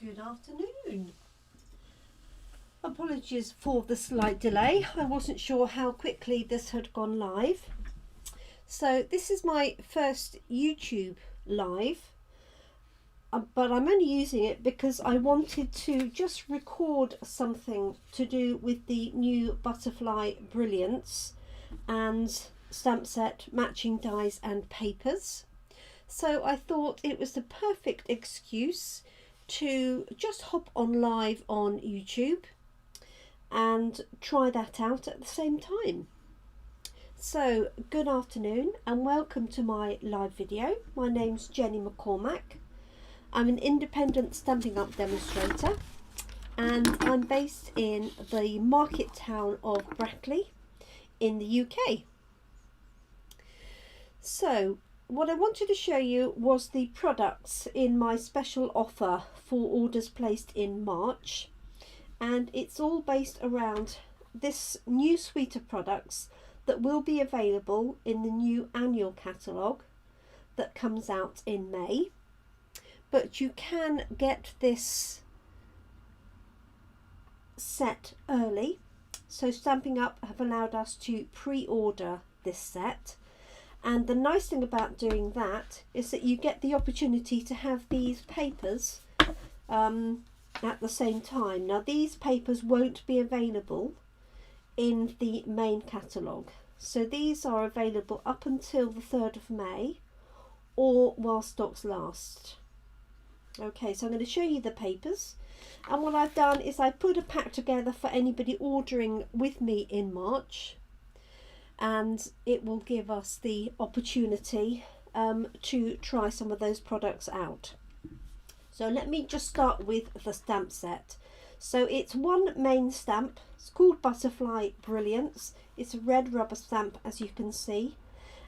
Good afternoon. Apologies for the slight delay. I wasn't sure how quickly this had gone live. So this is my first YouTube live, but I'm only using it because I wanted to just record something to do with the new Butterfly Brilliance and stamp set matching dies and papers. So I thought it was the perfect excuse to just hop on live on YouTube and try that out at the same time. So good afternoon and welcome to my live video. My name's Jenny McCormack. I'm an independent Stampin' Up demonstrator and I'm based in the market town of Brackley in the UK. So what I wanted to show you was the products in my special offer for orders placed in March, and it's all based around this new suite of products that will be available in the new annual catalogue that comes out in May. But you can get this set early, so Stampin' Up have allowed us to pre-order this set. And the nice thing about doing that is that you get the opportunity to have these papers at the same time. Now these papers won't be available in the main catalogue. So these are available up until the 3rd of May or while stocks last. Okay, so I'm going to show you the papers. And what I've done is I put a pack together for anybody ordering with me in March. And it will give us the opportunity to try some of those products out. So let me just start with the stamp set. So it's one main stamp. It's called Butterfly Brilliance. It's a red rubber stamp, as you can see.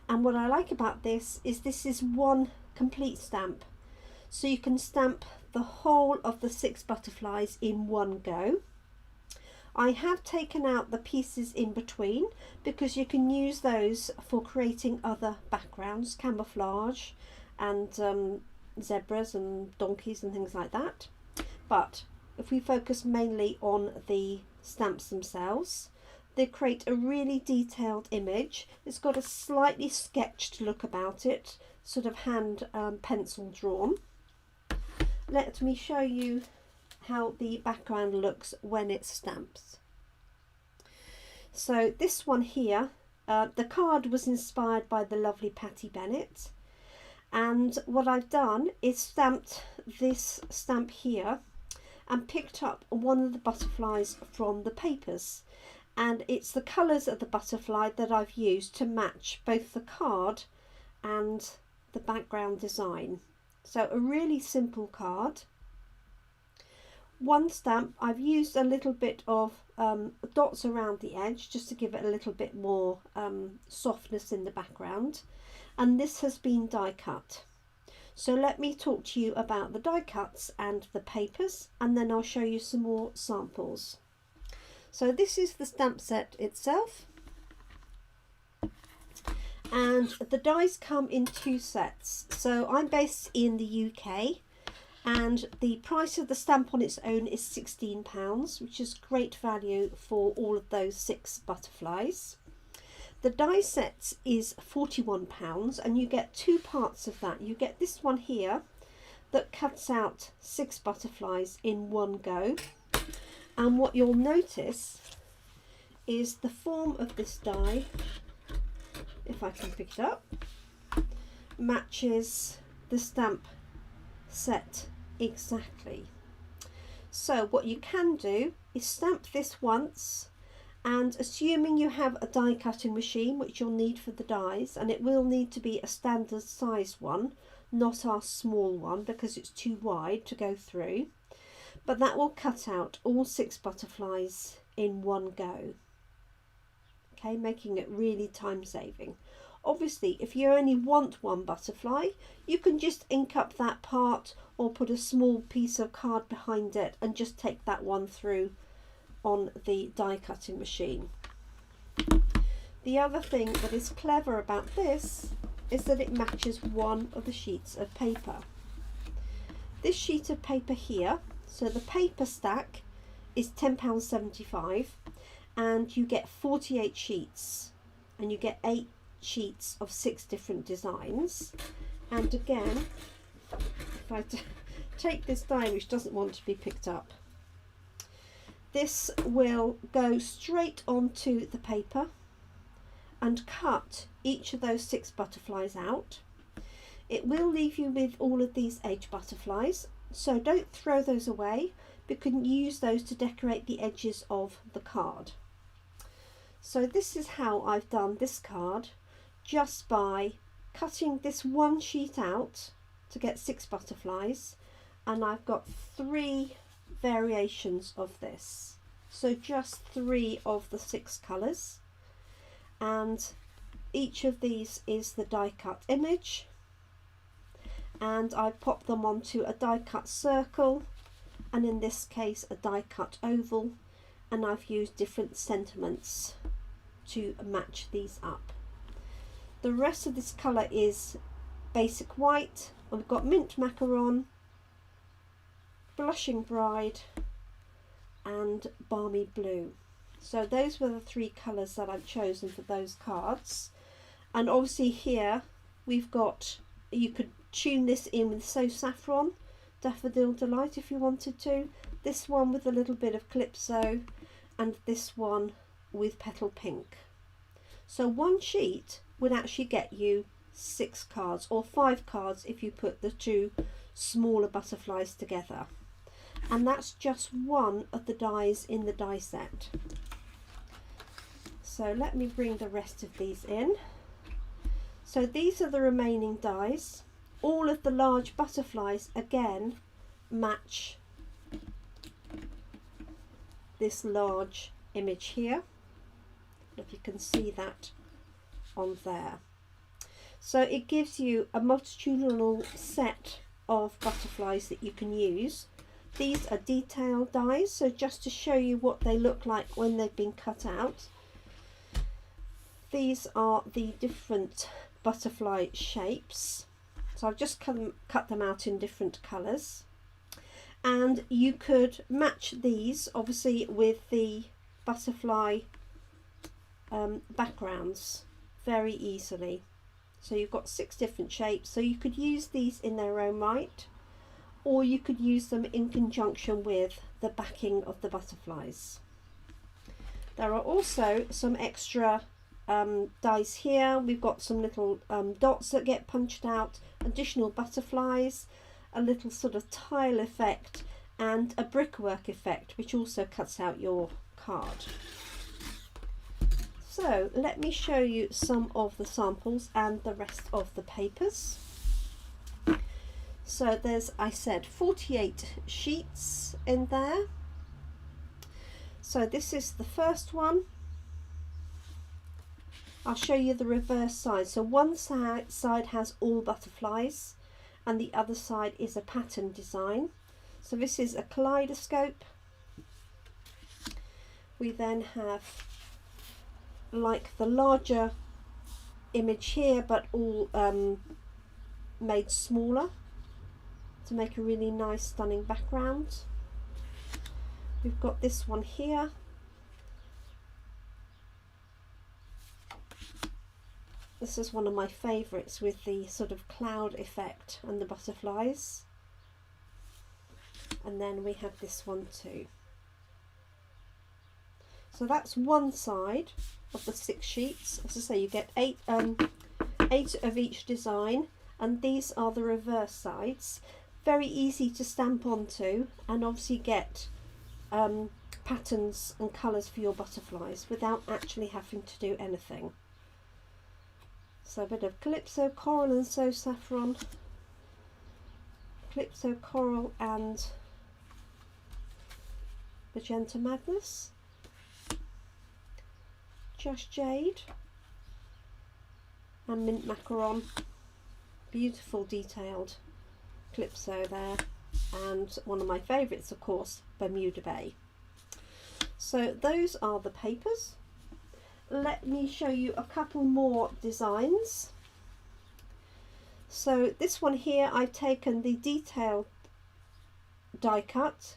And what I like about this is one complete stamp. So you can stamp the whole of the 6 butterflies in one go. I have taken out the pieces in between because you can use those for creating other backgrounds, camouflage and zebras and donkeys and things like that. But if we focus mainly on the stamps themselves, they create a really detailed image. It's got a slightly sketched look about it, sort of hand pencil drawn. Let me show you how the background looks when it stamps. So this one here, the card was inspired by the lovely Patty Bennett, and what I've done is stamped this stamp here and picked up one of the butterflies from the papers, and it's the colours of the butterfly that I've used to match both the card and the background design. So a really simple card. One stamp, I've used a little bit of dots around the edge just to give it a little bit more softness in the background, and this has been die cut. So let me talk to you about the die cuts and the papers, and then I'll show you some more samples. So this is the stamp set itself, and the dies come in 2 sets. So I'm based in the UK, and the price of the stamp on its own is £16, which is great value for all of those 6 butterflies. The die set is £41, and you get 2 parts of that. You get this one here that cuts out 6 butterflies in one go, and what you'll notice is the form of this die, if I can pick it up, matches the stamp set exactly. So what you can do is stamp this once, and assuming you have a die cutting machine, which you'll need for the dies, and it will need to be a standard size one, not our small one because it's too wide to go through, but that will cut out all 6 butterflies in one go. Okay, making it really time saving. Obviously, if you only want one butterfly, you can just ink up that part or put a small piece of card behind it and just take that one through on the die cutting machine. The other thing that is clever about this is that it matches one of the sheets of paper. This sheet of paper here, So the paper stack is £10.75 and you get 48 sheets and you get 8 sheets of 6 different designs. And again, if I take this die which doesn't want to be picked up, this will go straight onto the paper and cut each of those 6 butterflies out. It will leave you with all of these edge butterflies, so don't throw those away, but can use those to decorate the edges of the card. So this is how I've done this card, just by cutting this one sheet out to get 6 butterflies, and I've got 3 variations of this, so just 3 of the 6 colours, and each of these is the die cut image, and I pop them onto a die cut circle, and in this case a die cut oval, and I've used different sentiments to match these up. The rest of this colour is basic white. I've got mint macaron, blushing bride and balmy blue. So those were the 3 colours that I've chosen for those cards. And obviously here we've got, you could tune this in with So Saffron, Daffodil Delight if you wanted to, this one with a little bit of Calypso, and this one with Petal Pink. So one sheet would actually get you 6 cards, or 5 cards if you put the 2 smaller butterflies together. And that's just one of the dies in the die set. So let me bring the rest of these in. So these are the remaining dies. All of the large butterflies again match this large image here. If you can see that on there. So it gives you a multitudinal set of butterflies that you can use. These are detail dies, so just to show you what they look like when they've been cut out. These are the different butterfly shapes. So I've just cut them out in different colours. And you could match these obviously with the butterfly backgrounds very easily. So you've got 6 different shapes, so you could use these in their own right, or you could use them in conjunction with the backing of the butterflies. There are also some extra dies here. We've got some little dots that get punched out, additional butterflies, a little sort of tile effect, and a brickwork effect which also cuts out your card. So let me show you some of the samples and the rest of the papers. So there's, I said, 48 sheets in there. So this is the first one. I'll show you the reverse side. So one side has all butterflies and the other side is a pattern design. So this is a kaleidoscope. We then have like the larger image here, but all made smaller to make a really nice stunning background. We've got this one here. This is one of my favourites with the sort of cloud effect and the butterflies. And then we have this one too. So that's one side of the 6 sheets. As I say, you get 8 of each design, and these are the reverse sides. Very easy to stamp onto and obviously get patterns and colours for your butterflies without actually having to do anything. So a bit of Calypso Coral and So Saffron, Calypso Coral and Magenta Madness, Just Jade and Mint Macaron. Beautiful detailed Calypso there, and one of my favourites of course, Bermuda Bay. So those are the papers. Let me show you a couple more designs. So this one here, I've taken the detailed die cut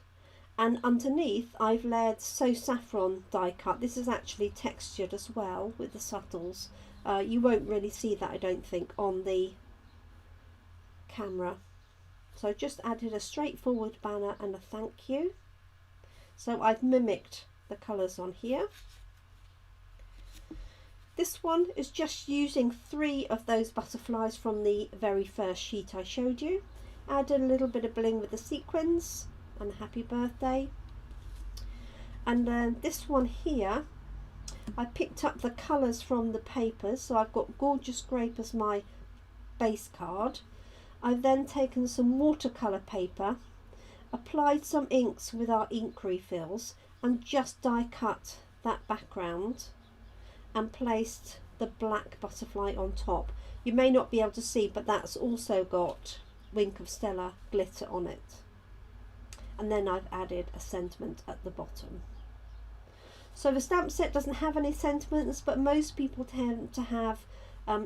And underneath I've layered So Saffron die cut. This is actually textured as well with the subtles. You won't really see that, I don't think, on the camera. So I just added a straightforward banner and a thank you. So I've mimicked the colours on here. This one is just using 3 of those butterflies from the very first sheet I showed you. Added a little bit of bling with the sequins and happy birthday. And then this one here, I picked up the colours from the papers. So I've got Gorgeous Grape as my base card. I've then taken some watercolour paper, applied some inks with our ink refills, and just die cut that background and placed the black butterfly on top. You may not be able to see, but that's also got Wink of Stella glitter on it. And then I've added a sentiment at the bottom. So the stamp set doesn't have any sentiments, but most people tend to have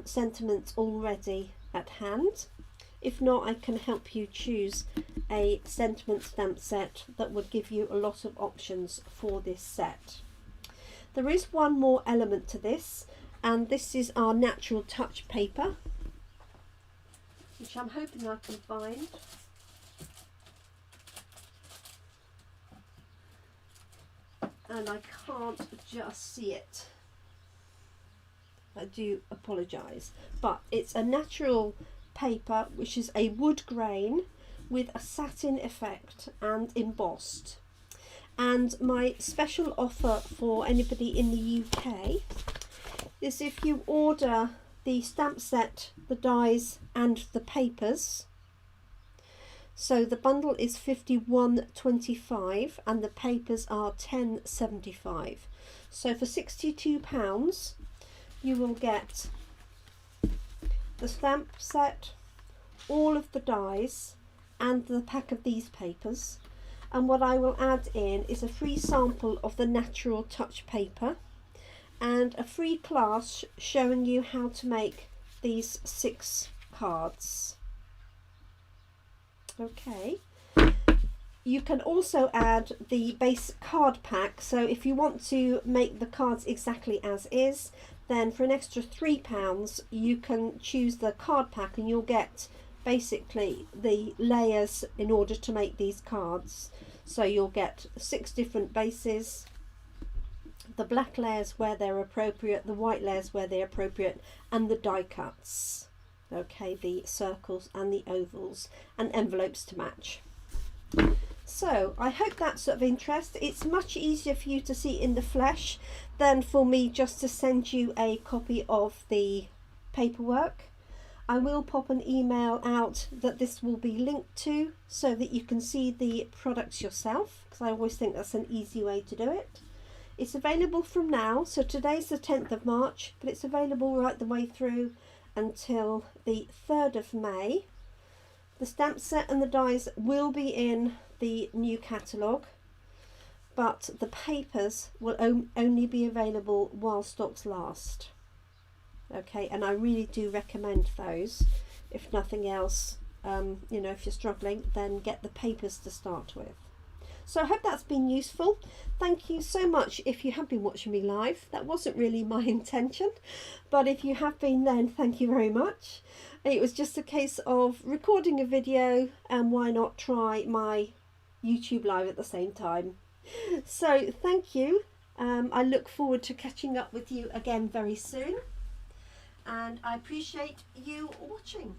sentiments already at hand. If not, I can help you choose a sentiment stamp set that would give you a lot of options for this set. There is one more element to this, and this is our Natural Touch paper, which I'm hoping I can find. And I can't just see it. I do apologise, but it's a natural paper which is a wood grain with a satin effect and embossed. And my special offer for anybody in the UK is if you order the stamp set, the dies and the papers, so the bundle is £51.25 and the papers are £10.75. So for £62 you will get the stamp set, all of the dies and the pack of these papers. And what I will add in is a free sample of the Natural Touch paper and a free class showing you how to make these 6 cards. Okay, you can also add the base card pack, so if you want to make the cards exactly as is, then for an extra £3 you can choose the card pack and you'll get basically the layers in order to make these cards. So you'll get 6 different bases, the black layers where they're appropriate, the white layers where they're appropriate, and the die cuts. Okay, the circles and the ovals, and envelopes to match. So I hope that's of interest. It's much easier for you to see in the flesh than for me just to send you a copy of the paperwork. I will pop an email out that this will be linked to so that you can see the products yourself, because I always think that's an easy way to do it. It's available from now, so today's the 10th of March, but it's available right the way through until the 3rd of May. The stamp set and the dies will be in the new catalogue, but the papers will only be available while stocks last. Okay, and I really do recommend those. If nothing else, you know, if you're struggling, then get the papers to start with. So I hope that's been useful. Thank you so much if you have been watching me live. That wasn't really my intention, but if you have been, then thank you very much. It was just a case of recording a video, and why not try my YouTube live at the same time. So thank you. I look forward to catching up with you again very soon, and I appreciate you watching.